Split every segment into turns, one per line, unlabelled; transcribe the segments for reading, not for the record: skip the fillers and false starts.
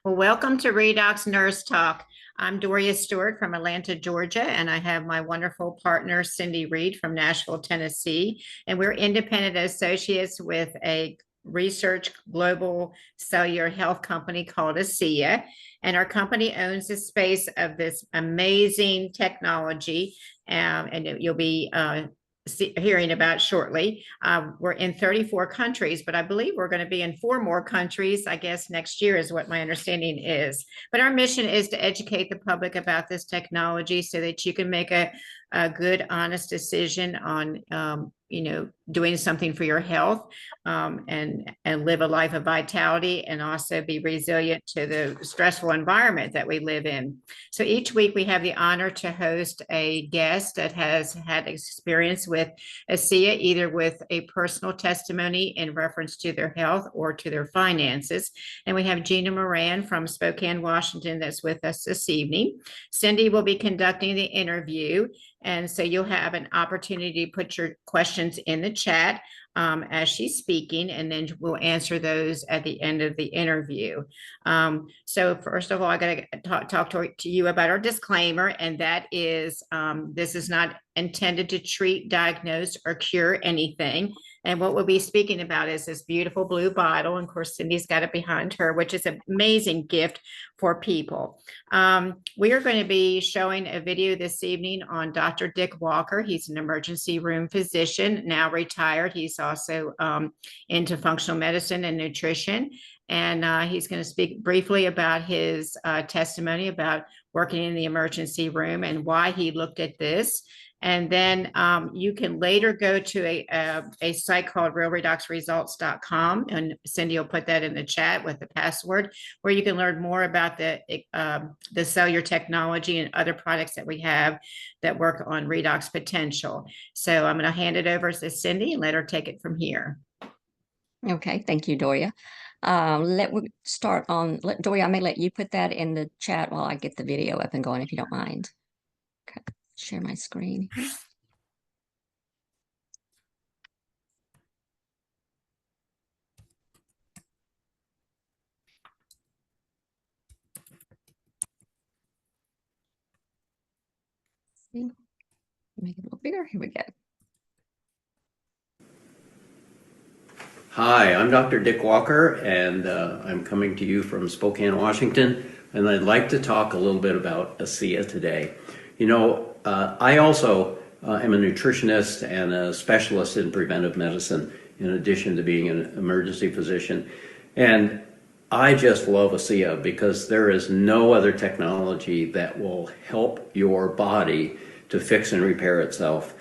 Well, welcome to Redox Nurse Talk. I'm Doria Stewart from Atlanta, Georgia, and I have my wonderful partner, Cindy Reed from Nashville, Tennessee. And we're independent associates with a research global cellular health company called ASEA. And our company owns the space of this amazing technology. And you'll be hearing about shortly. We're in 34 countries, but I believe we're going to be in 4 more countries, I guess, next year is what my understanding is. But our mission is to educate the public about this technology so that you can make a good, honest decision on, doing something for your health, and live a life of vitality and also be resilient to the stressful environment that we live in. So each week we have the honor to host a guest that has had experience with ASEA, either with a personal testimony in reference to their health or to their finances. And we have Gina Moran from Spokane, Washington, that's with us this evening. Cindy will be conducting the interview. And so you'll have an opportunity to put your questions in the chat as she's speaking, and then we'll answer those at the end of the interview. So first of all, I got to talk to you about our disclaimer, and that is this is not intended to treat, diagnose, or cure anything. And what we'll be speaking about is this beautiful blue bottle. And of course, Cindy's got it behind her, which is an amazing gift for people. We are going to be showing a video this evening on Dr. Dick Walker. He's an emergency room physician, now retired. He's also into functional medicine and nutrition. And he's going to speak briefly about his testimony about working in the emergency room and why he looked at this. And then you can later go to a site called realredoxresults.com, and Cindy will put that in the chat with the password, where you can learn more about the cellular technology and other products that we have that work on redox potential. So I'm going to hand it over to Cindy and let her take it from here.
Okay, thank you, Doria. Doria, I may let you put that in the chat while I get the video up and going, if you don't mind. Okay, share my screen here. Make it a little bigger. Here we go.
Hi, I'm Dr. Dick Walker, and I'm coming to you from Spokane, Washington, and I'd like to talk a little bit about ASEA today. You know, I also am a nutritionist and a specialist in preventive medicine, in addition to being an emergency physician. And I just love ASEA because there is no other technology that will help your body to fix and repair itself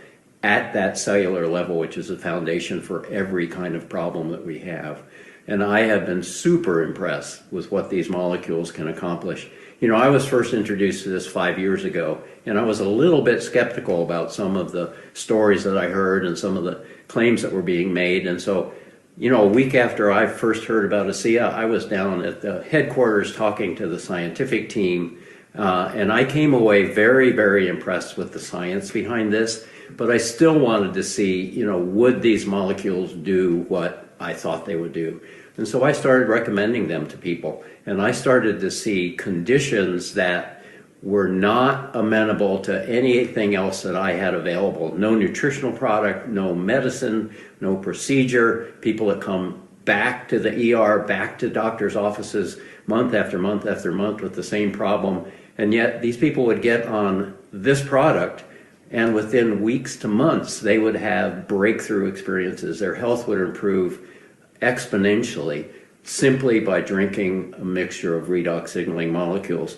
at that cellular level, which is the foundation for every kind of problem that we have. And I have been super impressed with what these molecules can accomplish. You know, I was first introduced to this 5 years ago, and I was a little bit skeptical about some of the stories that I heard and some of the claims that were being made. And so, you know, a week after I first heard about ASEA, I was down at the headquarters talking to the scientific team, and I came away very, very impressed with the science behind this. But I still wanted to see, you know, would these molecules do what I thought they would do? And so I started recommending them to people. And I started to see conditions that were not amenable to anything else that I had available. No nutritional product, no medicine, no procedure. People that come back to the ER, back to doctors' offices month after month after month with the same problem. And yet these people would get on this product, and within weeks to months, they would have breakthrough experiences. Their health would improve exponentially simply by drinking a mixture of redox signaling molecules.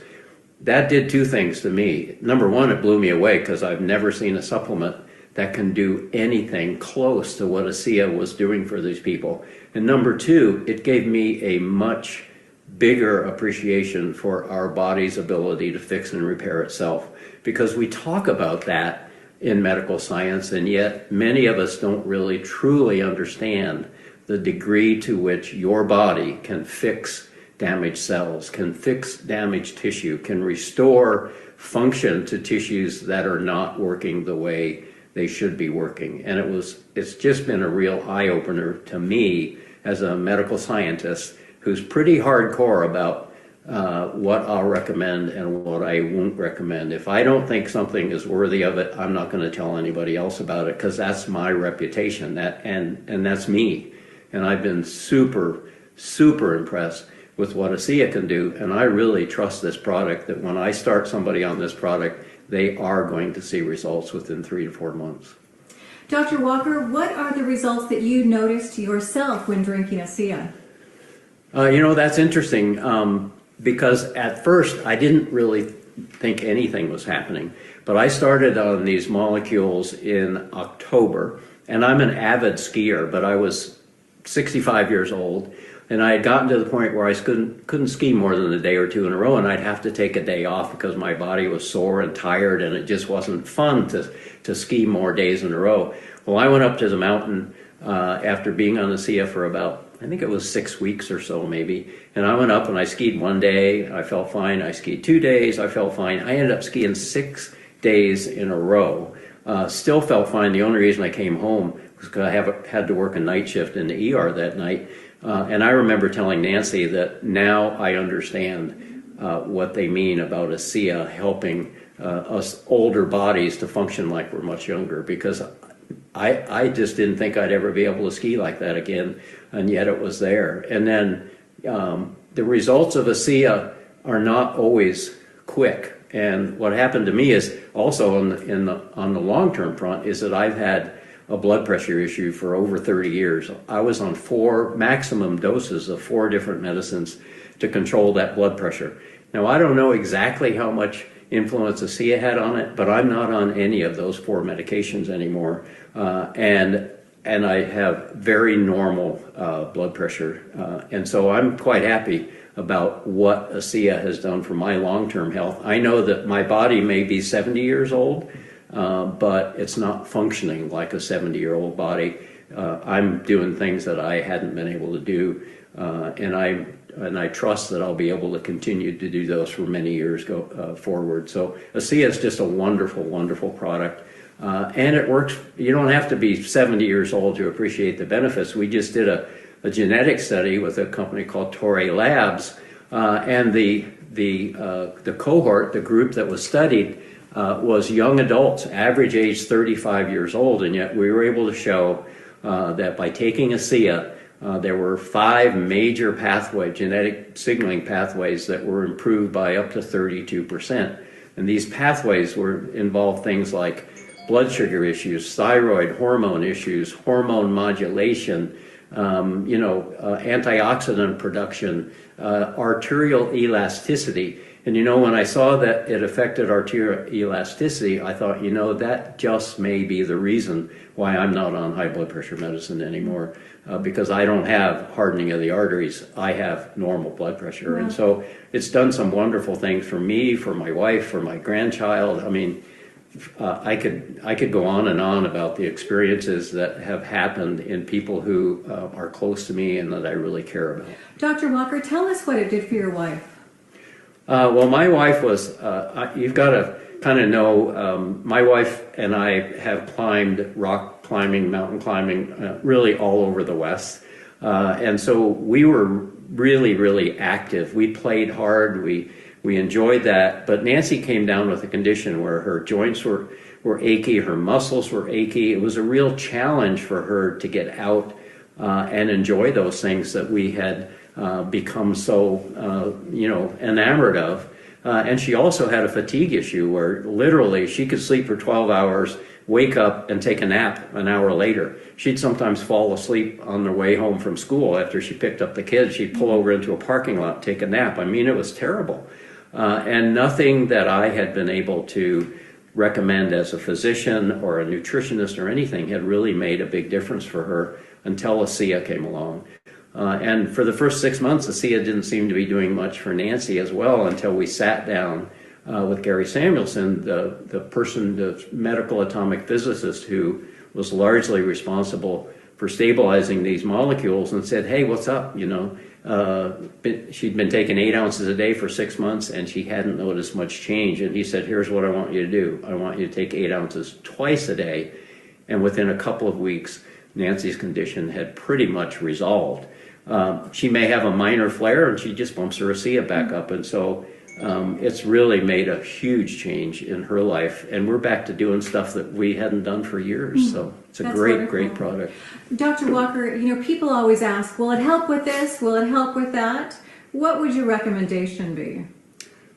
That did 2 things to me. Number one, it blew me away because I've never seen a supplement that can do anything close to what ASEA was doing for these people. And number 2, it gave me a much bigger appreciation for our body's ability to fix and repair itself, because we talk about that in medical science, and yet many of us don't really truly understand the degree to which your body can fix damaged cells, can fix damaged tissue, can restore function to tissues that are not working the way they should be working. And it's just been a real eye-opener to me as a medical scientist who's pretty hardcore about what I'll recommend and what I won't recommend. If I don't think something is worthy of it, I'm not going to tell anybody else about it, because that's my reputation, and that's me. And I've been super impressed with what ASEA can do, and I really trust this product, that when I start somebody on this product, they are going to see results within 3 to 4 months.
Dr. Walker, what are the results that you noticed yourself when drinking ASEA?
That's interesting, because at first I didn't really think anything was happening. But I started on these molecules in October, and I'm an avid skier, but I was 65 years old, and I had gotten to the point where I couldn't ski more than a day or two in a row, and I'd have to take a day off because my body was sore and tired, and it just wasn't fun to ski more days in a row. Well, I went up to the mountain after being on the ASEA for about, I think it was 6 weeks or so maybe, and I went up and I skied one day, I felt fine. I skied 2 days, I felt fine. I ended up skiing 6 days in a row. Still felt fine. The only reason I came home was because I had to work a night shift in the ER that night. And I remember telling Nancy that now I understand what they mean about ASEA helping us older bodies to function like we're much younger, because I just didn't think I'd ever be able to ski like that again, and yet it was there. And then the results of ASEA are not always quick. And what happened to me is also on the long-term front is that I've had a blood pressure issue for over 30 years. I was on 4 maximum doses of 4 different medicines to control that blood pressure. Now, I don't know exactly how much influence ASEA had on it, but I'm not on any of those 4 medications anymore. And I have very normal blood pressure. And so I'm quite happy about what ASEA has done for my long-term health. I know that my body may be 70 years old, but it's not functioning like a 70-year-old body. I'm doing things that I hadn't been able to do, and I trust that I'll be able to continue to do those for many years forward. So ASEA is just a wonderful, wonderful product. And it works. You don't have to be 70 years old to appreciate the benefits. We just did a genetic study with a company called Torrey Labs, and the cohort, the group that was studied, was young adults, average age 35 years old, and yet we were able to show that by taking ASEA, there were 5 major genetic signaling pathways that were improved by up to 32%. And these pathways involved things like blood sugar issues, thyroid hormone issues, hormone modulation, antioxidant production, arterial elasticity. And when I saw that it affected arterial elasticity, I thought, that just may be the reason why I'm not on high blood pressure medicine anymore, because I don't have hardening of the arteries. I have normal blood pressure. Wow. And so it's done some wonderful things for me, for my wife, for my grandchild. I mean, I could go on and on about the experiences that have happened in people who are close to me and that I really care about.
Dr. Walker, tell us what it did for your wife.
Well, my wife was, you've got to kind of know, my wife and I have climbed rock climbing, mountain climbing, really all over the West. And so we were really, really active. We played hard. We enjoyed that, but Nancy came down with a condition where her joints were achy, her muscles were achy. It was a real challenge for her to get out and enjoy those things that we had become so, enamored of. And she also had a fatigue issue where literally she could sleep for 12 hours, wake up and take a nap an hour later. She'd sometimes fall asleep on the way home from school after she picked up the kids. She'd pull over into a parking lot, take a nap. I mean, it was terrible. And nothing that I had been able to recommend as a physician or a nutritionist or anything had really made a big difference for her until ASEA came along. And for the first 6 months, ASEA didn't seem to be doing much for Nancy as well until we sat down with Gary Samuelson, the medical atomic physicist who was largely responsible for stabilizing these molecules, and said, hey, what's up? She'd been taking 8 ounces a day for 6 months and she hadn't noticed much change. And he said, here's what I want you to do. I want you to take 8 ounces twice a day. And within a couple of weeks, Nancy's condition had pretty much resolved. she may have a minor flare and she just bumps her ASEA back up. And so it's really made a huge change in her life. And we're back to doing stuff that we hadn't done for years. So it's a
That's
great,
wonderful.
great product.
Dr. Walker, people always ask, will it help with this? Will it help with that? What would your recommendation be?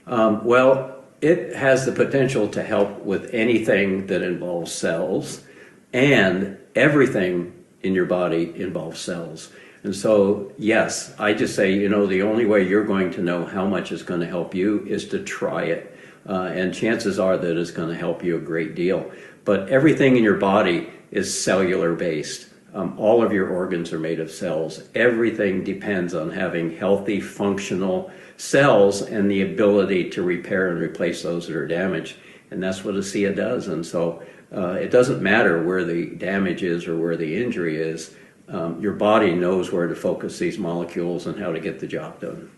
Well, it has the potential to help with anything that involves cells, and everything in your body involves cells. And so, yes, I just say, the only way you're going to know how much is going to help you is to try it. And chances are that it's going to help you a great deal. But everything in your body is cellular based. All of your organs are made of cells. Everything depends on having healthy, functional cells and the ability to repair and replace those that are damaged. And that's what ASEA does. And so it doesn't matter where the damage is or where the injury is. Your body knows where to focus these molecules and how to get the job done.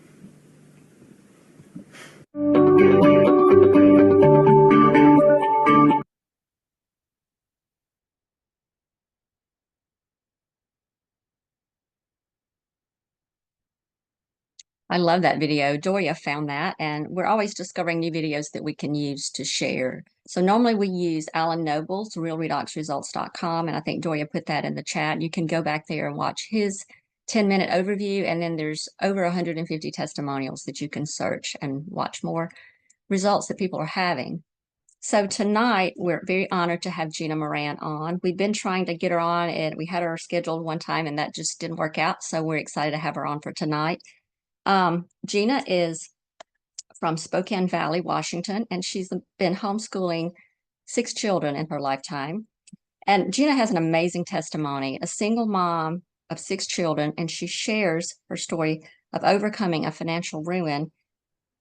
I love that video. Doria found that, and we're always discovering new videos that we can use to share. So normally we use Alan Noble's realredoxresults.com, and I think Doria put that in the chat. You can go back there and watch his 10-minute overview, and then there's over 150 testimonials that you can search and watch more results that people are having. So tonight, we're very honored to have Gina Moran on. We've been trying to get her on, and we had her scheduled one time, and that just didn't work out. So we're excited to have her on for tonight. Gina is from Spokane Valley, Washington, and she's been homeschooling 6 children in her lifetime. And Gina has an amazing testimony, a single mom of 6 children, and she shares her story of overcoming a financial ruin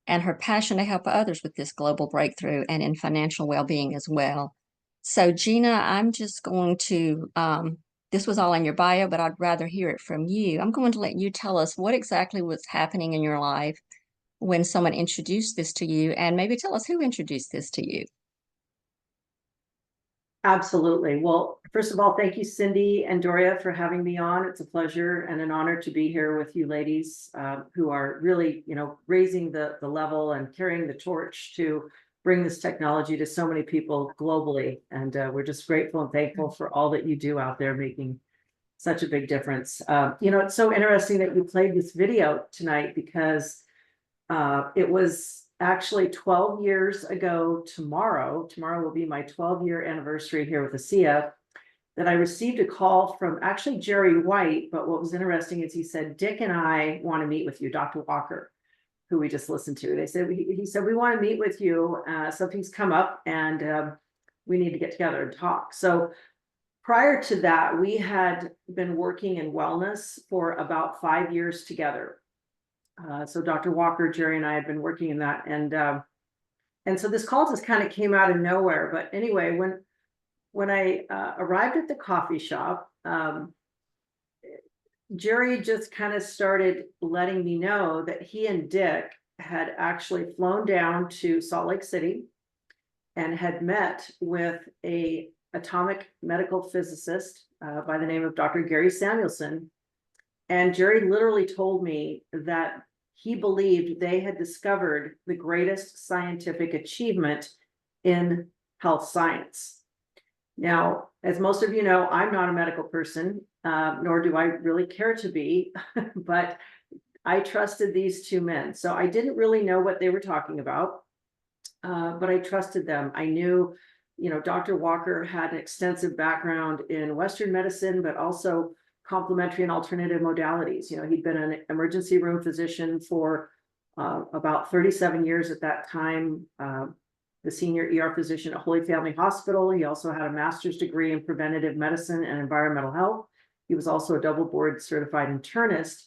and her passion to help others with this global breakthrough and in financial well-being as well. So Gina, I'm just going to, this was all in your bio, but I'd rather hear it from you. I'm going to let you tell us what exactly was happening in your life when someone introduced this to you, and maybe tell us who introduced this to you.
Absolutely. Well, first of all, thank you, Cindy and Doria, for having me on. It's a pleasure and an honor to be here with you ladies who are really, raising the level and carrying the torch to bring this technology to so many people globally. And we're just grateful and thankful for all that you do out there, making such a big difference. It's so interesting that you played this video tonight, because it was actually 12 years ago tomorrow will be my 12-year anniversary here with ASEA, that I received a call from actually Jerry White. But what was interesting is he said, Dick and I want to meet with you, Dr. Walker, who we just listened to. He said, we want to meet with you. Something's come up and we need to get together and talk. So prior to that, we had been working in wellness for about 5 years together. So Dr. Walker, Jerry, and I had been working in that, and so this call just kind of came out of nowhere. But anyway, when I arrived at the coffee shop, Jerry just kind of started letting me know that he and Dick had actually flown down to Salt Lake City and had met with a atomic medical physicist by the name of Dr. Gary Samuelson. And Jerry literally told me that he believed they had discovered the greatest scientific achievement in health science. Now, as most of you know, I'm not a medical person, nor do I really care to be, but I trusted these 2 men. So I didn't really know what they were talking about, but I trusted them. I knew, Dr. Walker had an extensive background in Western medicine, but also complementary and alternative modalities. He'd been an emergency room physician for about 37 years at that time, the senior ER physician at Holy Family Hospital. He also had a master's degree in preventative medicine and environmental health. He was also a double board certified internist.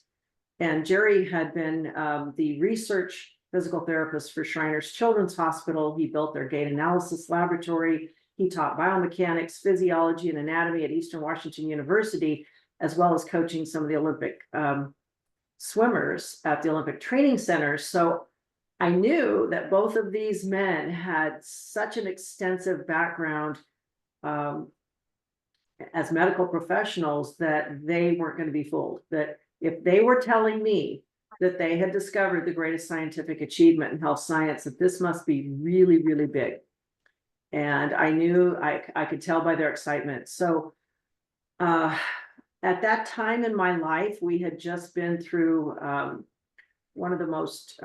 And Jerry had been the research physical therapist for Shriners Children's Hospital. He built their gait analysis laboratory. He taught biomechanics, physiology, and anatomy at Eastern Washington University, as well as coaching some of the Olympic swimmers at the Olympic training centers. So I knew that both of these men had such an extensive background as medical professionals that they weren't going to be fooled, that If they were telling me that they had discovered the greatest scientific achievement in health science, that this must be really, really big. And I knew I could tell by their excitement. So at that time in my life, we had just been through one of the most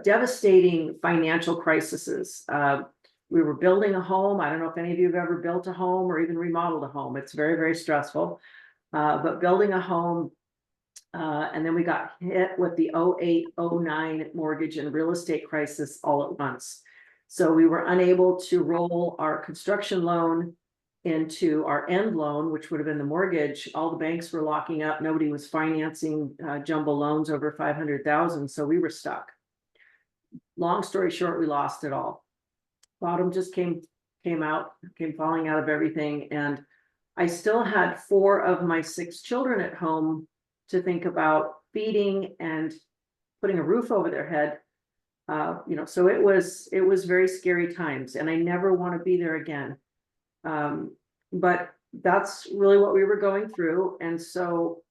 devastating financial crises. We were building a home. I don't know if any of you have ever built a home or even remodeled a home. It's very, very stressful. But building a home, and then we got hit with the 08-09 mortgage and real estate crisis all at once. So we were unable to roll our construction loan into our end loan, which would have been the mortgage. All the banks were locking up. Nobody was financing jumbo loans over 500,000. So we were stuck. Long story short, we lost it all. Bottom just came falling out of everything. And I still had 4 of my 6 children at home to think about feeding and putting a roof over their head. So it was very scary times, and I never want to be there again. But that's really what we were going through. And so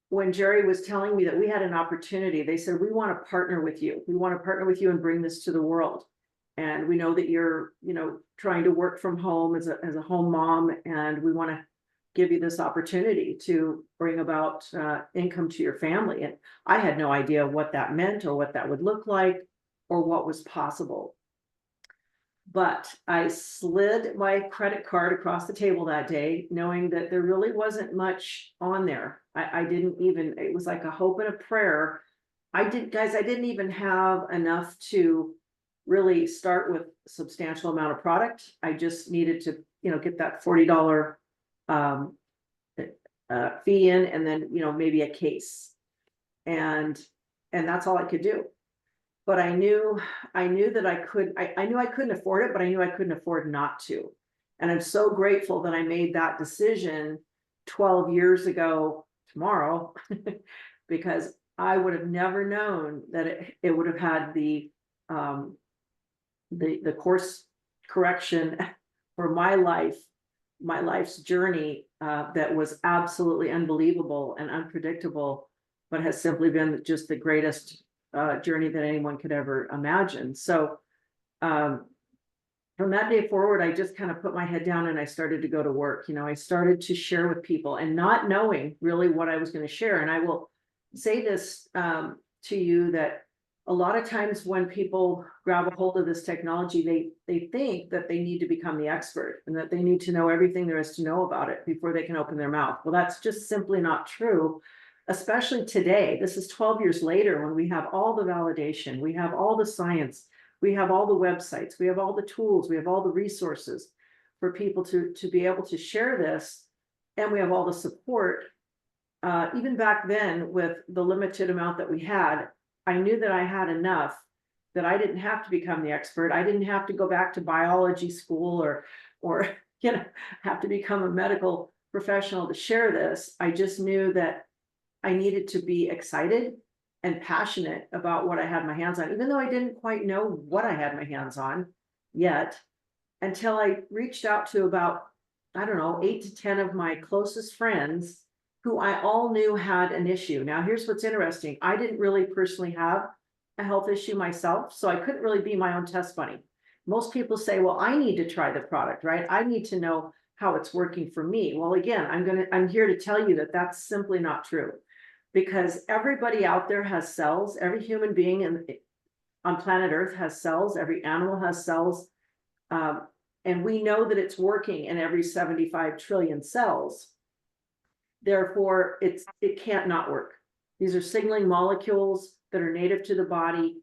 when Jerry was telling me that we had an opportunity, they said, we want to partner with you. We want to partner with you and bring this to the world. And we know that you're, trying to work from home as a home mom, and we want to give you this opportunity to bring about income to your family. And I had no idea what that meant or what that would look like or what was possible. But I slid my credit card across the table that day, knowing that there really wasn't much on there. I didn't even, it was like a hope and a prayer. I didn't even have enough to really start with a substantial amount of product. I just needed to, get that $40 fee in, and then, maybe a case. And that's all I could do. But I knew that I knew I couldn't afford it, but I knew I couldn't afford not to. And I'm so grateful that I made that decision 12 years ago tomorrow, because I would have never known that it would have had the course correction for my life's journey that was absolutely unbelievable and unpredictable, but has simply been just the greatest journey that anyone could ever imagine. So from that day forward, I just kind of put my head down and I started to go to work. I started to share with people and not knowing really what I was going to share. And I will say this to you, that a lot of times when people grab a hold of this technology, they think that they need to become the expert and that they need to know everything there is to know about it before they can open their mouth. Well, that's just simply not true. Especially today, this is 12 years later, when we have all the validation, we have all the science, we have all the websites, we have all the tools, we have all the resources for people to be able to share this. And we have all the support. Even back then, with the limited amount that we had, I knew that I had enough that I didn't have to become the expert. I didn't have to go back to biology school or have to become a medical professional to share this. I just knew that I needed to be excited and passionate about what I had my hands on, even though I didn't quite know what I had my hands on yet, until I reached out to about, 8 to 10 of my closest friends who I all knew had an issue. Now, here's what's interesting. I didn't really personally have a health issue myself, so I couldn't really be my own test bunny. Most people say, well, I need to try the product, right? I need to know how it's working for me. Well, again, I'm here to tell you that that's simply not true. Because everybody out there has cells. Every human being on planet Earth has cells. Every animal has cells. And we know that it's working in every 75 trillion cells. Therefore, it can't not work. These are signaling molecules that are native to the body.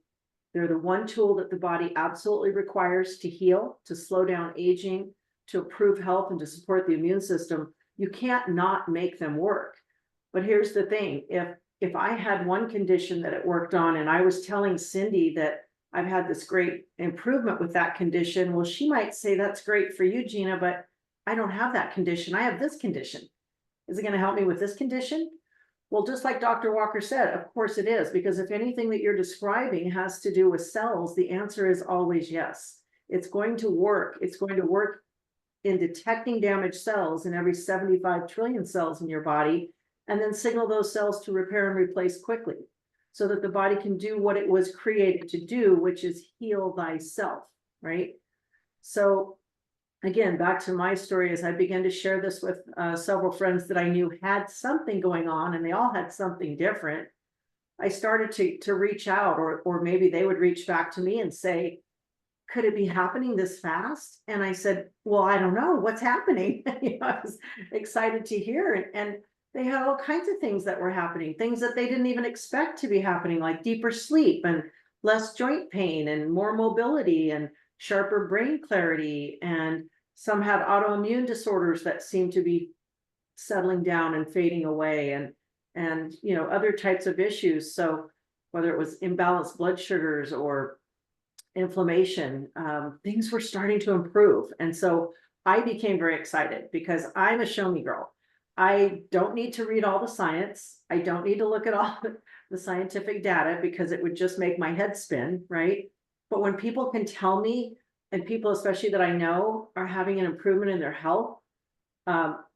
They're the one tool that the body absolutely requires to heal, to slow down aging, to improve health, and to support the immune system. You can't not make them work. But here's the thing, if I had one condition that it worked on, and I was telling Cindy that I've had this great improvement with that condition, well, she might say, that's great for you, Gina, but I don't have that condition. I have this condition. Is it going to help me with this condition? Well, just like Dr. Walker said, of course it is, because if anything that you're describing has to do with cells, the answer is always yes. It's going to work. It's going to work in detecting damaged cells in every 75 trillion cells in your body. and then signal those cells to repair and replace quickly so that the body can do what it was created to do, which is heal thyself, right? So again, back to my story, as I began to share this with several friends that I knew had something going on, and they all had something different, I started to reach out, or maybe they would reach back to me and say, could it be happening this fast? And I said, well, I don't know what's happening. I was excited to hear. And they had all kinds of things that were happening, things that they didn't even expect to be happening, like deeper sleep and less joint pain and more mobility and sharper brain clarity. And some had autoimmune disorders that seemed to be settling down and fading away, and other types of issues. So whether it was imbalanced blood sugars or inflammation, things were starting to improve. And so I became very excited because I'm a show me girl. I don't need to read all the science. I don't need to look at all the scientific data because it would just make my head spin, right? But when people can tell me, and people especially that I know are having an improvement in their health,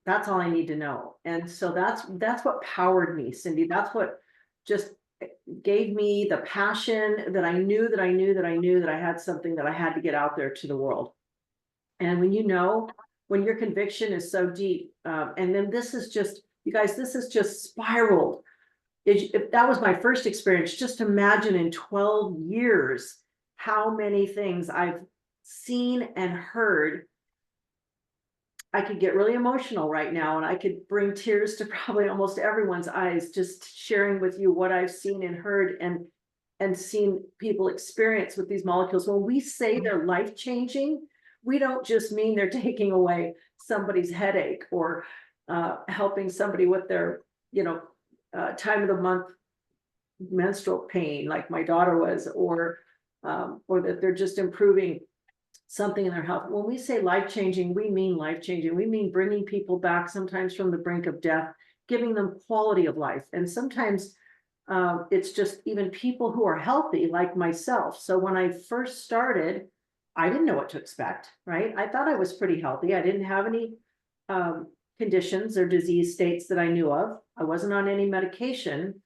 that's all I need to know. And so that's what powered me, Cindy. That's what just gave me the passion that I knew that I had something that I had to get out there to the world. And when your conviction is so deep, and then this is just, you guys, this is just spiraled. If that was my first experience, just imagine in 12 years, how many things I've seen and heard. I could get really emotional right now, and I could bring tears to probably almost everyone's eyes, just sharing with you what I've seen and heard and seen people experience with these molecules. When we say they're life-changing, we don't just mean they're taking away somebody's headache or helping somebody with their, time of the month menstrual pain, like my daughter was, or that they're just improving something in their health. When we say life-changing, we mean life-changing. We mean bringing people back sometimes from the brink of death, giving them quality of life. And sometimes it's just even people who are healthy like myself. So when I first started, I didn't know what to expect, right? I thought I was pretty healthy. I didn't have any conditions or disease states that I knew of. I wasn't on any medication.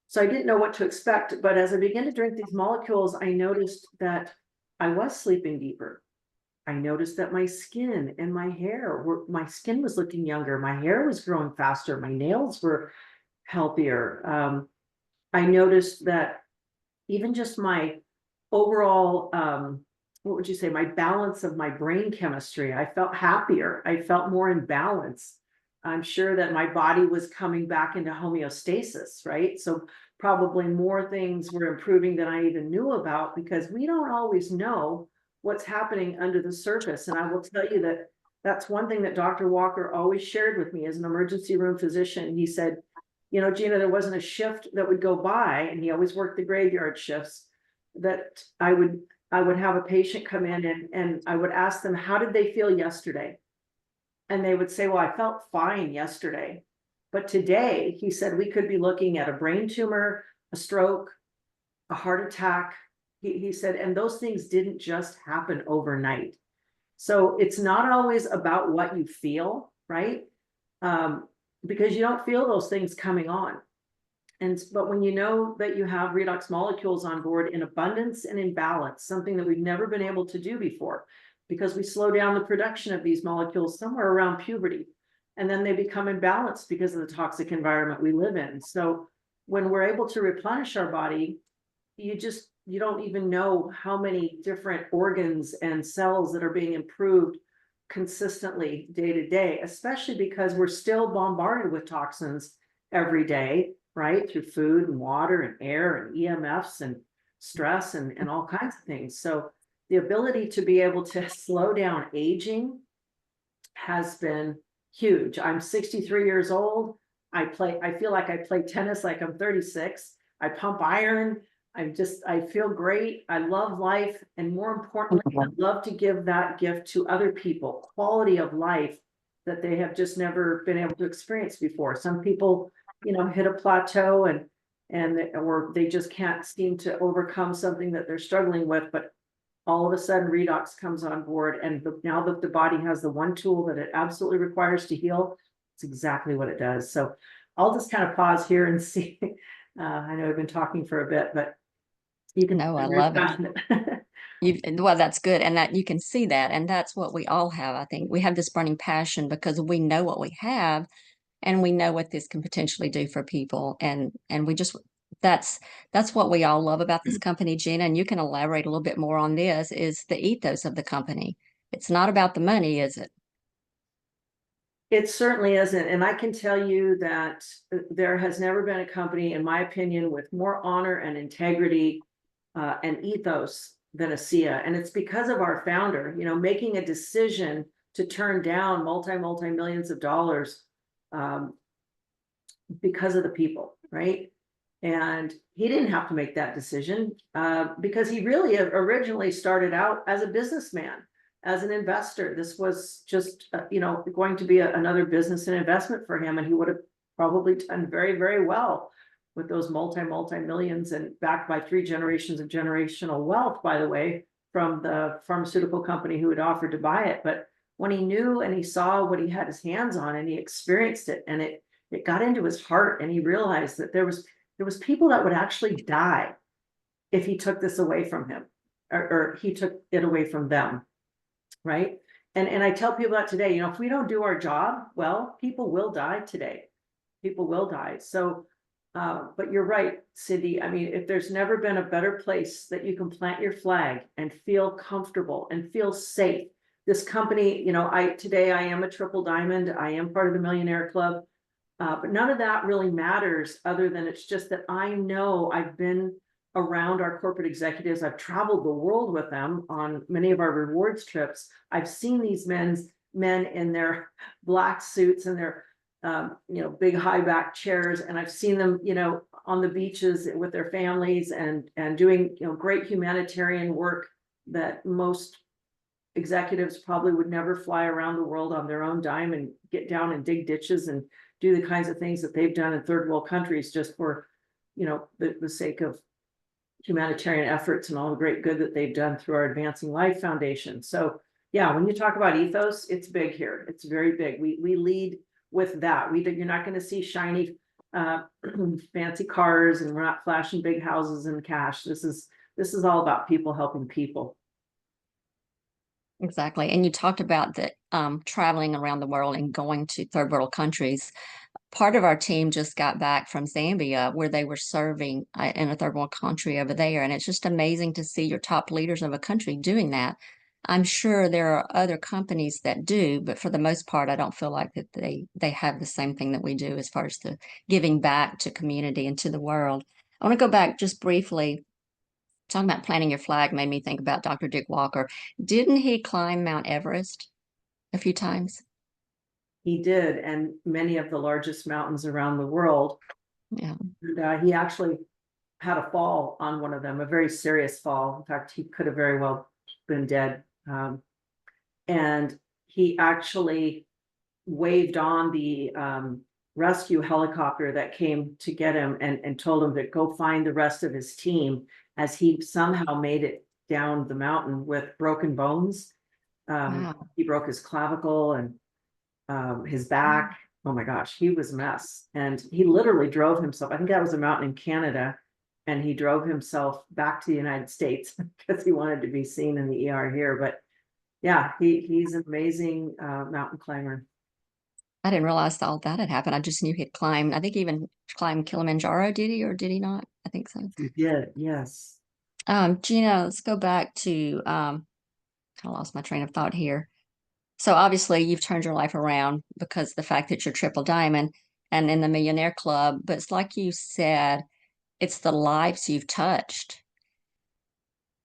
So I didn't know what to expect. But as I began to drink these molecules, I noticed that I was sleeping deeper. I noticed that my skin and my skin was looking younger. My hair was growing faster. My nails were healthier. I noticed that even just my overall, what would you say, my balance of my brain chemistry, I felt happier. I felt more in balance. I'm sure that my body was coming back into homeostasis, right? So probably more things were improving than I even knew about, because we don't always know what's happening under the surface. And I will tell you that that's one thing that Dr. Walker always shared with me as an emergency room physician. He said, Gina, there wasn't a shift that would go by, and he always worked the graveyard shifts, that I would have a patient come in and I would ask them, how did they feel yesterday? And they would say, well, I felt fine yesterday. But today, he said, we could be looking at a brain tumor, a stroke, a heart attack. He said, and those things didn't just happen overnight. So it's not always about what you feel, right? Because you don't feel those things coming on. But when you know that you have redox molecules on board in abundance and in balance, something that we've never been able to do before, because we slow down the production of these molecules somewhere around puberty, and then they become imbalanced because of the toxic environment we live in. So when we're able to replenish our body, you don't even know how many different organs and cells that are being improved consistently day to day, especially because we're still bombarded with toxins every day, right? Through food and water and air and EMFs and stress and all kinds of things. So the ability to be able to slow down aging has been huge. I'm 63 years old. I feel like I play tennis like I'm 36. I pump iron. I feel great. I love life. And more importantly, I love to give that gift to other people, quality of life that they have just never been able to experience before. Some people, hit a plateau or they just can't seem to overcome something that they're struggling with, but all of a sudden redox comes on board. And now that the body has the one tool that it absolutely requires to heal, it's exactly what it does. So I'll just kind of pause here and see. I know I've been talking for a bit, but you can.
No, I love it. Well, that's good. And that you can see that. And that's what we all have. I think we have this burning passion because we know what we have and we know what this can potentially do for people. And we just, that's what we all love about this company, Gina. And you can elaborate a little bit more on this, is the ethos of the company. It's not about the money, is it?
It certainly isn't. And I can tell you that there has never been a company, in my opinion, with more honor and integrity and ethos than ASEA. And it's because of our founder, making a decision to turn down multi-millions of dollars because of the people, right? And he didn't have to make that decision because he really originally started out as a businessman, as an investor. This was just, going to be another business and investment for him. And he would have probably done very, very well with those multi-millions, and backed by 3 generations of generational wealth, by the way, from the pharmaceutical company who had offered to buy it. But when he knew and he saw what he had his hands on and he experienced it, and it got into his heart, and he realized that there was people that would actually die if he took this away from him, or he took it away from them. Right. And I tell people that today, if we don't do our job, well, people will die today. People will die. So, but you're right, Cindy. I mean, if there's never been a better place that you can plant your flag and feel comfortable and feel safe. This company, today I am a triple diamond. I am part of the Millionaire Club. But none of that really matters, other than it's just that I know I've been around our corporate executives. I've traveled the world with them on many of our rewards trips. I've seen these men in their black suits and their, big high back chairs. And I've seen them, on the beaches with their families and doing, great humanitarian work that most executives probably would never fly around the world on their own dime and get down and dig ditches and do the kinds of things that they've done in third world countries just for, the sake of humanitarian efforts and all the great good that they've done through our Advancing Life Foundation. So yeah, when you talk about ethos, it's big here. It's very big. We lead with that. You're not going to see shiny, fancy cars, and we're not flashing big houses and cash. This is all about people helping people.
Exactly. And you talked about the traveling around the world and going to third world countries. Part of our team just got back from Zambia, where they were serving in a third world country over there. And it's just amazing to see your top leaders of a country doing that. I'm sure there are other companies that do, but for the most part, I don't feel like that they have the same thing that we do as far as the giving back to community and to the world. I want to go back just briefly. Talking about planting your flag made me think about Dr. Dick Walker. Didn't he climb Mount Everest a few times?
He did, and many of the largest mountains around the world.
Yeah.
And, he actually had a fall on one of them, a very serious fall. In fact, he could have very well been dead. And he actually waved on the rescue helicopter that came to get him and told him to go find the rest of his team, as he somehow made it down the mountain with broken bones.
Wow.
He broke his clavicle and his back. Oh my gosh, he was a mess. And he literally drove himself. I think that was a mountain in Canada. And he drove himself back to the United States because he wanted to be seen in the ER here. But yeah, he's an amazing mountain climber.
I didn't realize all that had happened. I just knew he'd climbed. I think he even climbed Kilimanjaro, did he, or did he not? I think so.
He did, yes.
Gina, let's go back to I lost my train of thought here. So obviously you've turned your life around because of the fact that you're triple diamond and in the Millionaire Club, but it's like you said, it's the lives you've touched.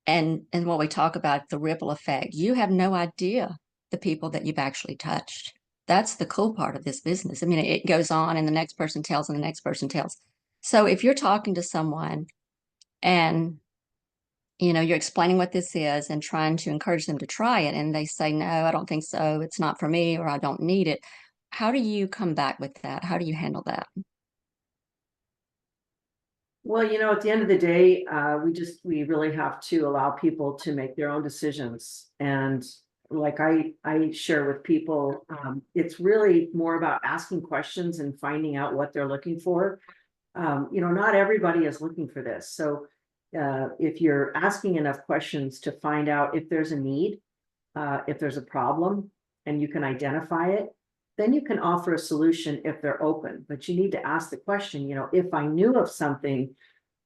And what we talk about, the ripple effect, you have no idea the people that you've actually touched. That's the cool part of this business. I mean, it goes on and the next person tells and the next person tells. So if you're talking to someone and you're explaining what this is and trying to encourage them to try it, and they say, no, I don't think so, it's not for me, or I don't need it. How do you come back with that? How do you handle that?
Well, at the end of the day, we really have to allow people to make their own decisions. And like I share with people, it's really more about asking questions and finding out what they're looking for. Not everybody is looking for this. So if you're asking enough questions to find out if there's a need, if there's a problem, and you can identify it, then you can offer a solution if they're open. But you need to ask the question, if I knew of something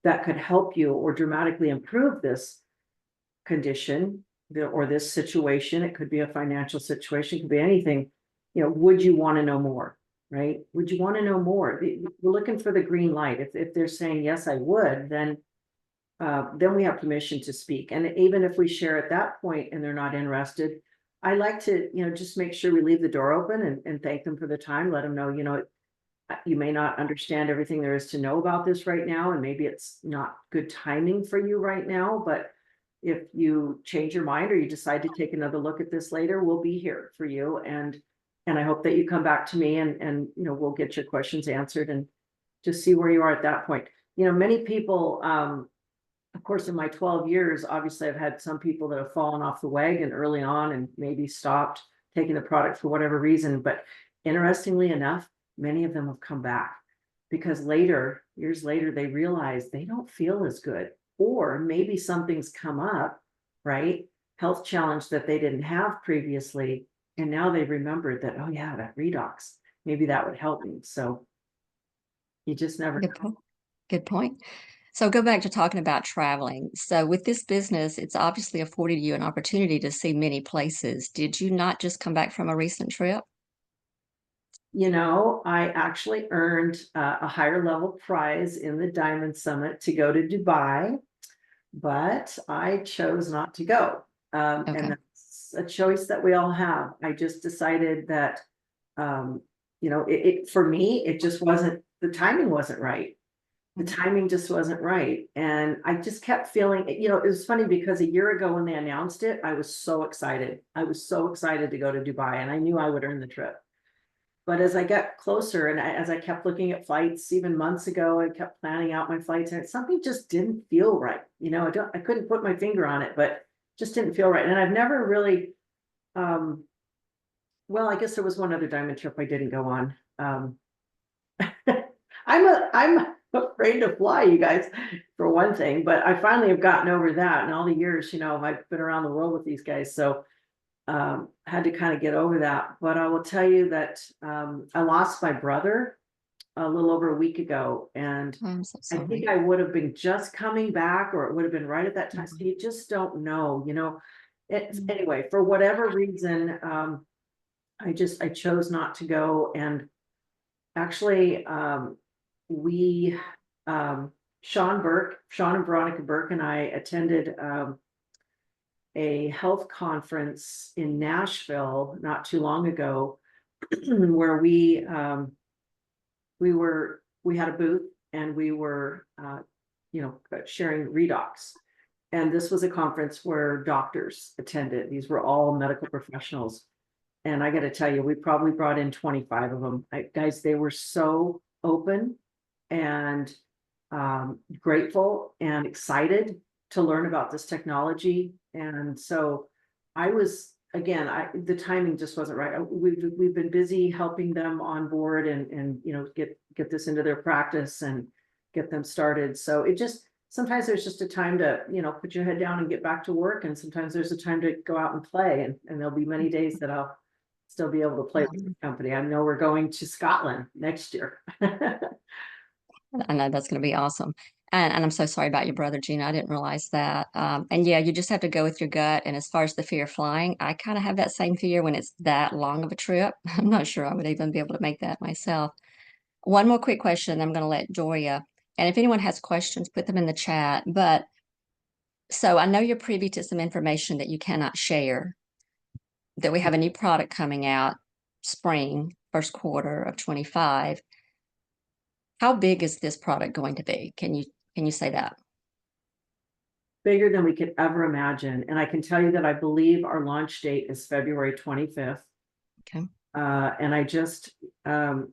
that could help you or dramatically improve this condition or this situation, it could be a financial situation, it could be anything, would you want to know more? Right? Would you want to know more? We're looking for the green light. If they're saying, yes, I would, then we have permission to speak. And even if we share at that point and they're not interested, I like to, just make sure we leave the door open and thank them for the time, let them know, you may not understand everything there is to know about this right now, and maybe it's not good timing for you right now, but if you change your mind or you decide to take another look at this later, we'll be here for you. And I hope that you come back to me and we'll get your questions answered and just see where you are at that point. Many people, of course, in my 12 years, obviously I've had some people that have fallen off the wagon early on and maybe stopped taking the product for whatever reason. But interestingly enough, many of them have come back because years later, they realize they don't feel as good, or maybe something's come up, right? Health challenge that they didn't have previously. And now they've remembered that, oh yeah, that redox, maybe that would help me. So you just never
Good
know.
point. Good point. So go back to talking about traveling. So with this business, it's obviously afforded you an opportunity to see many places. Did you not just come back from a recent trip?
I actually earned a higher level prize in the Diamond Summit to go to Dubai, but I chose not to go.
Okay.
And that's a choice that we all have. I just decided that, for me, it just wasn't, the timing wasn't right. The timing just wasn't right. And I just kept feeling, it was funny because a year ago when they announced it, I was so excited. I was so excited to go to Dubai, and I knew I would earn the trip. But as I got closer and as I kept looking at flights, even months ago, I kept planning out my flights, and something just didn't feel right. I couldn't put my finger on it, but just didn't feel right. And I've never really, well, I guess there was one other diamond trip I didn't go on. I'm afraid to fly, you guys, for one thing, but I finally have gotten over that. And all the years, I've been around the world with these guys. So had to kind of get over that. But I will tell you that I lost my brother a little over a week ago, and
I'm so
I
sorry.
think I would have been just coming back, or it would have been right at that time. So you just don't know, Anyway, for whatever reason, I chose not to go. And actually, Sean and Veronica Burke and I attended a health conference in Nashville not too long ago, where we had a booth, and we were sharing Redox. And this was a conference where doctors attended. These were all medical professionals. And I got to tell you, we probably brought in 25 of them. Guys, they were so open and grateful and excited to learn about this technology. And so I was, again, the timing just wasn't right. We've been busy helping them on board and get this into their practice and get them started. So sometimes there's just a time to, put your head down and get back to work. And sometimes there's a time to go out and play. And there'll be many days that I'll still be able to play with the company. I know we're going to Scotland next year.
I know that's going to be awesome. And I'm so sorry about your brother, Gina. I didn't realize that. And yeah, you just have to go with your gut. And as far as the fear of flying, I kind of have that same fear when it's that long of a trip. I'm not sure I would even be able to make that myself. One more quick question. I'm going to let Joya. And if anyone has questions, put them in the chat. But so I know you're privy to some information that you cannot share, that we have a new product coming out spring, first quarter of 25. How big is this product going to be? Can you say that?
Bigger than we could ever imagine. And I can tell you that I believe our launch date is February 25th.
Okay.
And I just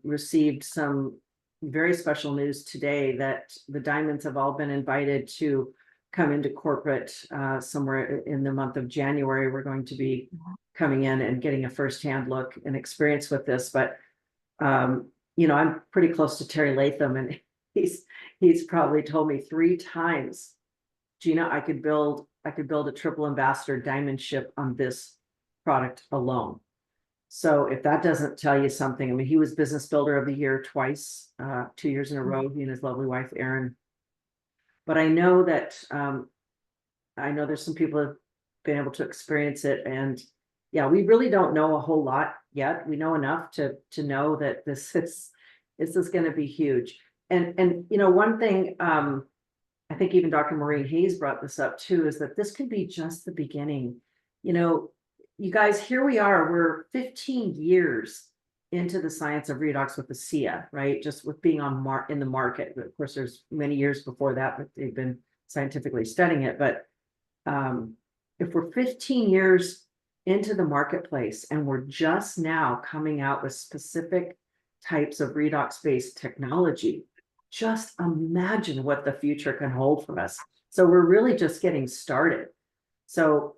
received some very special news today that the Diamonds have all been invited to come into corporate somewhere in the month of January. We're going to be coming in and getting a firsthand look and experience with this, but you know, I'm pretty close to Terry Latham, and he's probably told me 3 times, Gina, I could build a triple ambassador diamond ship on this product alone. So if that doesn't tell you something, I mean, he was business builder of the year twice, 2 years in a row, he and his lovely wife, Erin. But I know that, I know there's some people who have been able to experience it, and yeah, we really don't know a whole lot yet. We know enough to know that this is going to be huge. And you know, one thing, I think even Dr. Maureen Hayes brought this up too, is that this could be just the beginning. You know, you guys, here we are, we're 15 years into the science of redox with the SIA, right? Just with being in the market. But of course, there's many years before that, but they've been scientifically studying it. But if we're 15 years into the marketplace and we're just now coming out with specific types of redox-based technology, just imagine what the future can hold for us. So we're really just getting started. So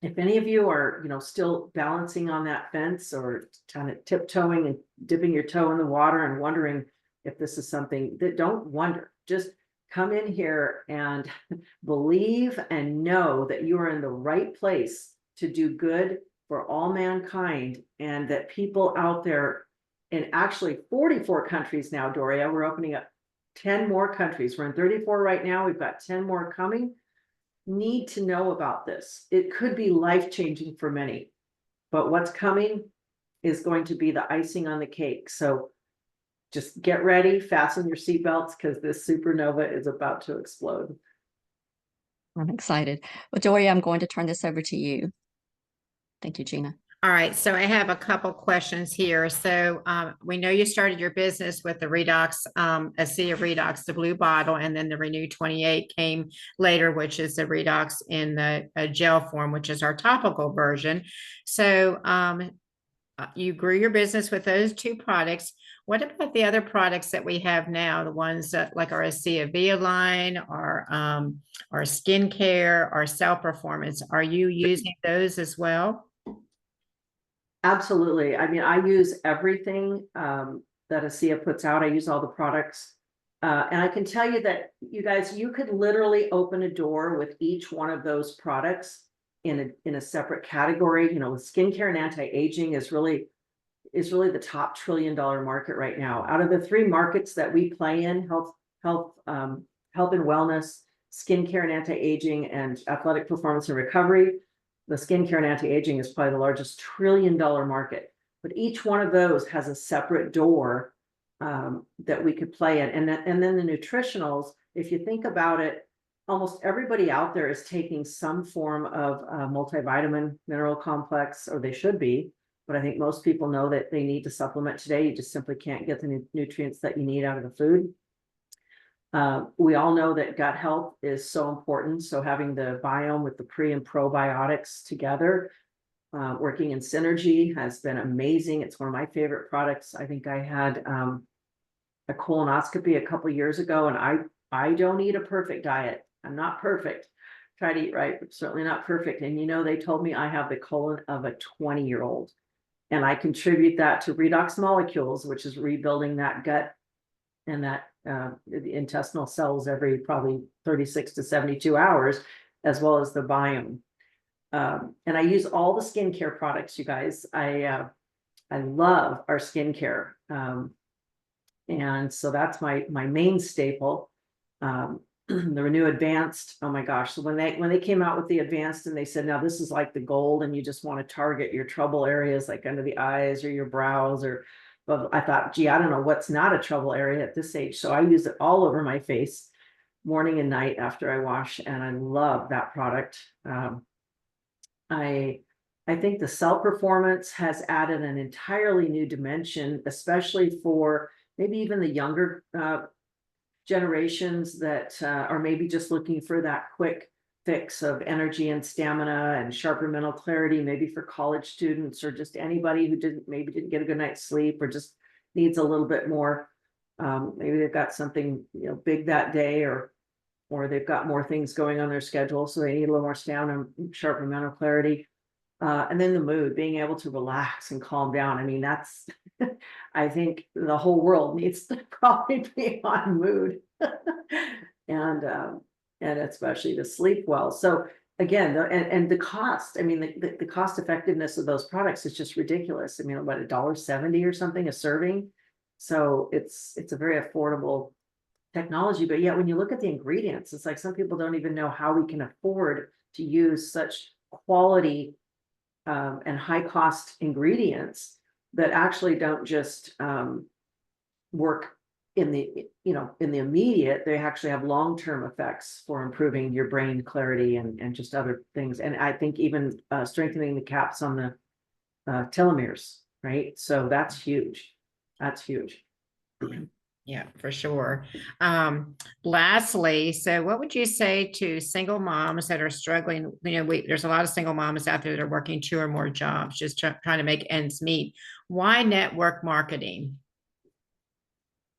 if any of you are, you know, still balancing on that fence or kind of tiptoeing and dipping your toe in the water and wondering if this is something, that don't wonder, just come in here and believe and know that you are in the right place to do good for all mankind, and that people out there in actually 44 countries now, Doria, we're opening up 10 more countries. We're in 34 right now. We've got 10 more coming. Need to know about this. It could be life-changing for many, but what's coming is going to be the icing on the cake. So just get ready, fasten your seatbelts, because this supernova is about to explode.
I'm excited. Well, Doria, I'm going to turn this over to you. Thank you, Gina.
All right, so I have a couple questions here. So we know you started your business with the Redox, ASEA Redox, the blue bottle, and then the Renew 28 came later, which is the Redox in the gel form, which is our topical version. So you grew your business with those 2 products. What about the other products that we have now, the ones that like our ASEA Via line, our skincare, our cell performance? Are you using those as well?
Absolutely. I mean, I use everything that ASEA puts out. I use all the products. And I can tell you that, you guys, you could literally open a door with each one of those products in a separate category. You know, with skincare and anti-aging is really the top $1 trillion market right now. Out of the 3 markets that we play in, health and wellness, skincare and anti-aging, and athletic performance and recovery, the skincare and anti-aging is probably the largest $1 trillion market. But each one of those has a separate door that we could play in. And then the nutritionals, if you think about it, almost everybody out there is taking some form of multivitamin mineral complex, or they should be. But I think most people know that they need to supplement today. You just simply can't get the nutrients that you need out of the food. We all know that gut health is so important. So having the biome with the pre and probiotics together, working in synergy, has been amazing. It's one of my favorite products. I think I had a colonoscopy a couple years ago, and I don't eat a perfect diet. I'm not perfect. Try to eat right, but certainly not perfect. And you know, they told me I have the colon of a 20-year-old, and I contribute that to redox molecules, which is rebuilding that gut and that the intestinal cells every probably 36 to 72 hours, as well as the biome. And I use all the skincare products, you guys. I love our skincare. And so that's my main staple. The Renew Advanced, oh my gosh. So when they came out with the Advanced and they said, now this is like the gold, and you just want to target your trouble areas like under the eyes or your brows, or, well, I thought, gee, I don't know what's not a trouble area at this age. So I use it all over my face, morning and night after I wash, and I love that product. I think the cell performance has added an entirely new dimension, especially for maybe even the younger generations that are maybe just looking for that quick fix of energy and stamina and sharper mental clarity, maybe for college students or just anybody who didn't get a good night's sleep, or just needs a little bit more. Maybe they've got something, you know, big that day, or they've got more things going on their schedule, so they need a little more stamina and sharper mental clarity. And then the mood, being able to relax and calm down. I mean, that's, I think the whole world needs to probably be on mood. And, and especially to sleep well. So again, and the cost, I mean, the cost effectiveness of those products is just ridiculous. I mean, what, $1.70 or something a serving? So it's a very affordable technology, but yet when you look at the ingredients, it's like some people don't even know how we can afford to use such quality and high cost ingredients that actually don't just work in the, you know, in the immediate. They actually have long-term effects for improving your brain clarity and just other things. And I think even strengthening the caps on the telomeres, right? So that's huge. That's huge.
Yeah, for sure. Lastly, so what would you say to single moms that are struggling? You know, there's a lot of single moms out there that are working 2 or more jobs, just trying to make ends meet. Why network marketing?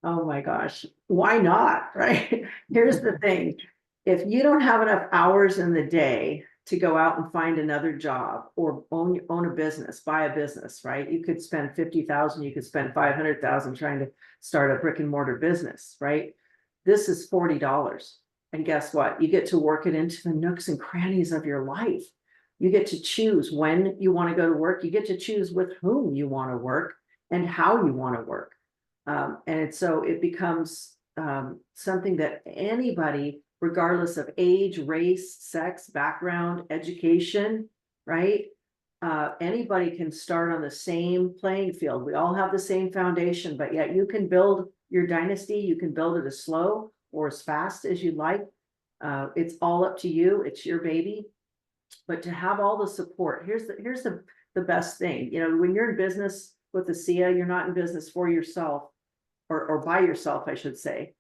Oh my gosh, why not? Right? Here's the thing. If you don't have enough hours in the day to go out and find another job or own a business, buy a business, right? You could spend 50,000, you could spend 500,000 trying to start a brick and mortar business, right? This is $40. And guess what? You get to work it into the nooks and crannies of your life. You get to choose when you want to go to work. You get to choose with whom you want to work and how you want to work. And so it becomes something that anybody, regardless of age, race, sex, background, education, right? Anybody can start on the same playing field. We all have the same foundation, but yet you can build your dynasty. You can build it as slow or as fast as you like. It's all up to you. It's your baby. But to have all the support, here's the best thing. You know, when you're in business with the SIA, you're not in business for yourself or by yourself, I should say.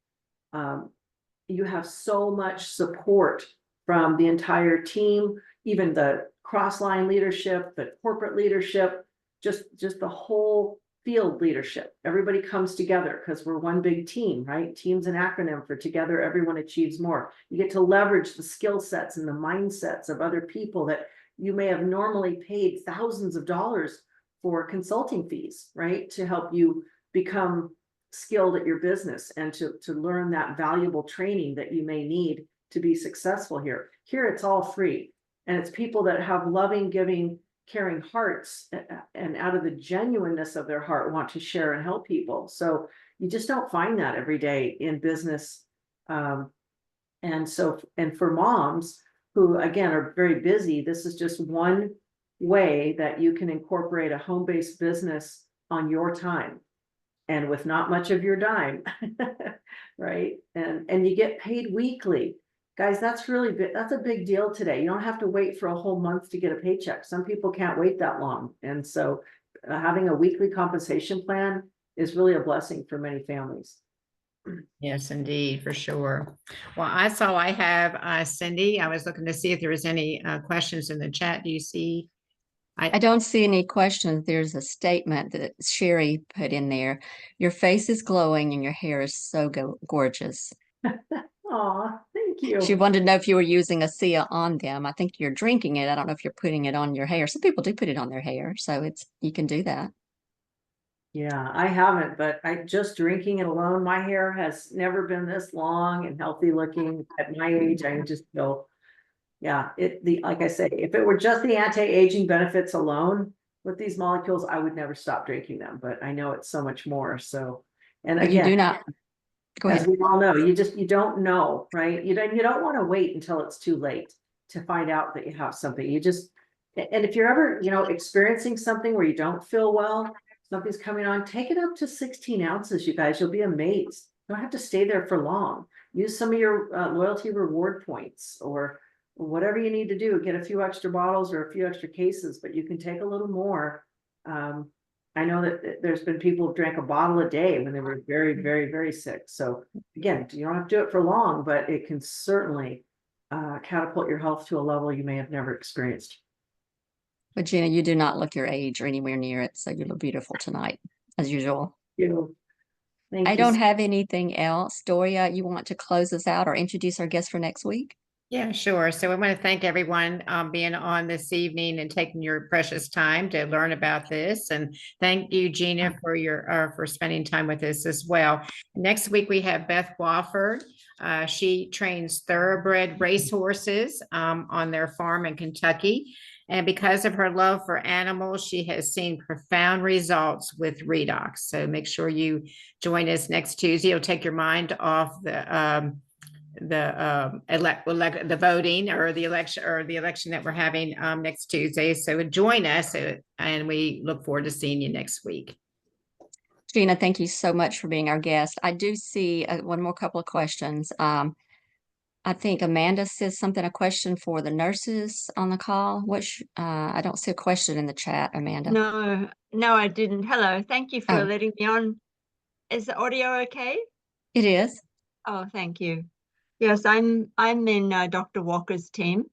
You have so much support from the entire team, even the cross-line leadership, the corporate leadership, just the whole field leadership. Everybody comes together because we're one big team, right? Team's an acronym for together, everyone achieves more. You get to leverage the skill sets and the mindsets of other people that you may have normally paid thousands of dollars for consulting fees, right? To help you become skilled at your business and to learn that valuable training that you may need to be successful here. Here it's all free. And it's people that have loving, giving, caring hearts and out of the genuineness of their heart want to share and help people. So you just don't find that every day in business. And for moms who again are very busy, this is just one way that you can incorporate a home-based business on your time and with not much of your dime, right? And you get paid weekly. Guys, that's really big. That's a big deal today. You don't have to wait for a whole month to get a paycheck. Some people can't wait that long. And so having a weekly compensation plan is really a blessing for many families.
Yes, indeed, for sure. Well, I saw I have Cindy. I was looking to see if there was any questions in the chat. Do you see?
I don't see any questions. There's a statement that Sherry put in there. Your face is glowing and your hair is so gorgeous.
Aw, thank you.
She wanted to know if you were using a Sia on them. I think you're drinking it. I don't know if you're putting it on your hair. Some people do put it on their hair, so you can do that.
Yeah, I haven't, but I just drinking it alone. My hair has never been this long and healthy looking at my age. I just feel, yeah, like I say, if it were just the anti-aging benefits alone with these molecules, I would never stop drinking them, but I know it's so much more. So, and
But you do
again,
not. Go
as
ahead.
we all know, you don't know, right? You don't want to wait until it's too late to find out that you have something. And if you're ever, experiencing something where you don't feel well, something's coming on, take it up to 16 ounces, you guys. You'll be amazed. You don't have to stay there for long. Use some of your loyalty reward points or whatever you need to do. Get a few extra bottles or a few extra cases, but you can take a little more. I know that there's been people who drank a bottle a day when they were very, very, very sick. So again, you don't have to do it for long, but it can certainly catapult your health to a level you may have never experienced.
But Gina, you do not look your age or anywhere near it, so you look beautiful tonight, as usual.
Thank
I
you.
don't have anything else. Doria, you want to close us out or introduce our guest for next week?
Yeah, sure. So I want to thank everyone being on this evening and taking your precious time to learn about this. And thank you, Gina, for your for spending time with us as well. Next week we have Beth Wofford. She trains thoroughbred racehorses on their farm in Kentucky. And because of her love for animals, she has seen profound results with Redox. So make sure you join us next Tuesday. It'll take your mind off the voting or the election that we're having next Tuesday. So join us, and we look forward to seeing you next week.
Gina, thank you so much for being our guest. I do see one more couple of questions. I think Amanda says something, a question for the nurses on the call. I don't see a question in the chat, Amanda.
No, no, I didn't. Hello, thank you for
Oh.
letting me on. Is the audio okay?
It is.
Oh, thank you. Yes, I'm in Dr. Walker's team,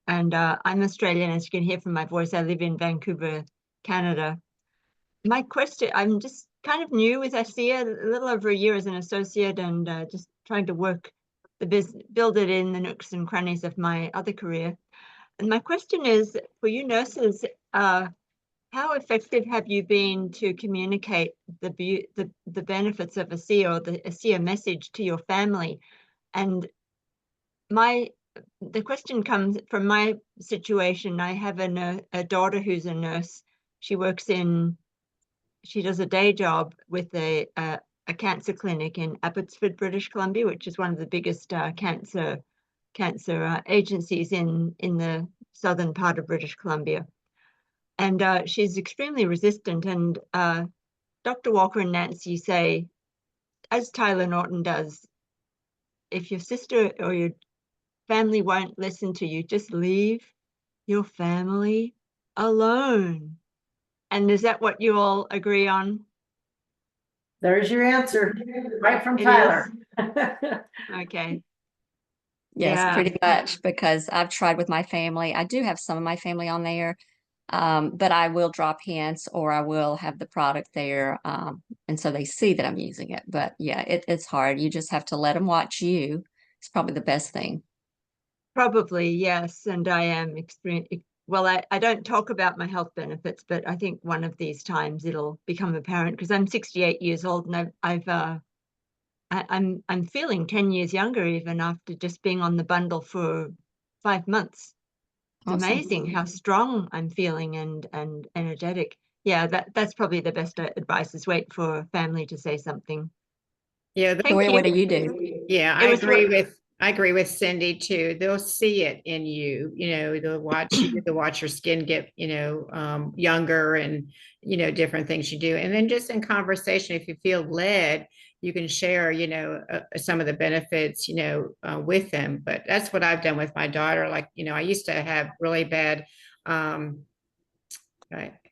and I'm Australian, as you can hear from my voice. I live in Vancouver, Canada. My question, I'm just kind of new with ASEA, a little over a year as an associate, and just trying to work the business, build it in the nooks and crannies of my other career. And my question is, for you nurses, how effective have you been to communicate the benefits of ASEA or the ASEA message to your family? And the question comes from my situation. I have a daughter who's a nurse. She does a day job with a cancer clinic in Abbotsford, British Columbia, which is one of the biggest cancer agencies in the southern part of British Columbia. And she's extremely resistant. And Dr. Walker and Nancy say, as Tyler Norton does, if your sister or your family won't listen to you, just leave your family alone. And is that what you all agree on?
There's your answer, right from
It
Tyler.
Okay.
Yes,
Yeah.
pretty much, because I've tried with my family. I do have some of my family on there, but I will drop hints or I will have the product there. And so they see that I'm using it. But yeah, it's hard. You just have to let them watch you. It's probably the best thing.
Probably, yes. And I am well, I don't talk about my health benefits, but I think one of these times it'll become apparent because I'm 68 years old and I'm feeling 10 years younger even after just being on the bundle for 5 months. It's
Awesome.
amazing how strong I'm feeling and energetic. Yeah, that's probably the best advice is wait for family to say something.
Yeah,
Thank
Doria,
you.
what do you do?
yeah, I agree with Cindy too. They'll see it in you, they'll watch you, they'll watch your skin get, younger and, different things you do. And then just in conversation, if you feel led, you can share, some of the benefits, with them. But that's what I've done with my daughter. Like, I used to have really bad,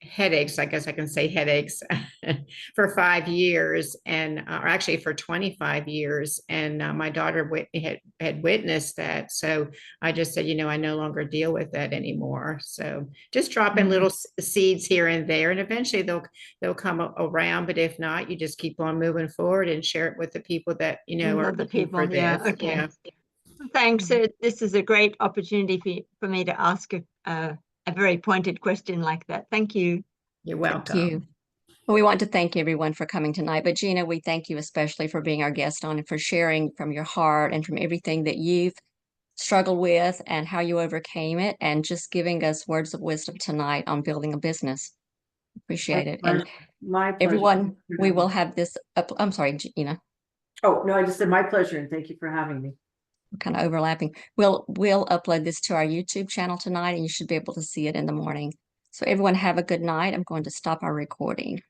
headaches, I guess I can say headaches for 5 years and or actually for 25 years. And my daughter had witnessed that. So I just said, I no longer deal with that anymore. So just dropping little seeds here and there, and eventually they'll come around. But if not, you just keep on moving forward and share it with the people that, are
the
looking for
people. Yeah.
this.
Okay.
Yeah.
Thanks. This is a great opportunity for me to ask a very pointed question like that. Thank you.
You're
Thank
welcome.
you. Well, we want to thank everyone for coming tonight. But Gina, we thank you especially for being our guest on and for sharing from your heart and from everything that you've struggled with and how you overcame it, and just giving us words of wisdom tonight on building a business. Appreciate it. And
My pleasure.
everyone, we will have this up. I'm sorry, Gina.
Oh, no, I just said my pleasure and thank you for having me.
Kind of overlapping. We'll upload this to our YouTube channel tonight, and you should be able to see it in the morning. So everyone have a good night. I'm going to stop our recording.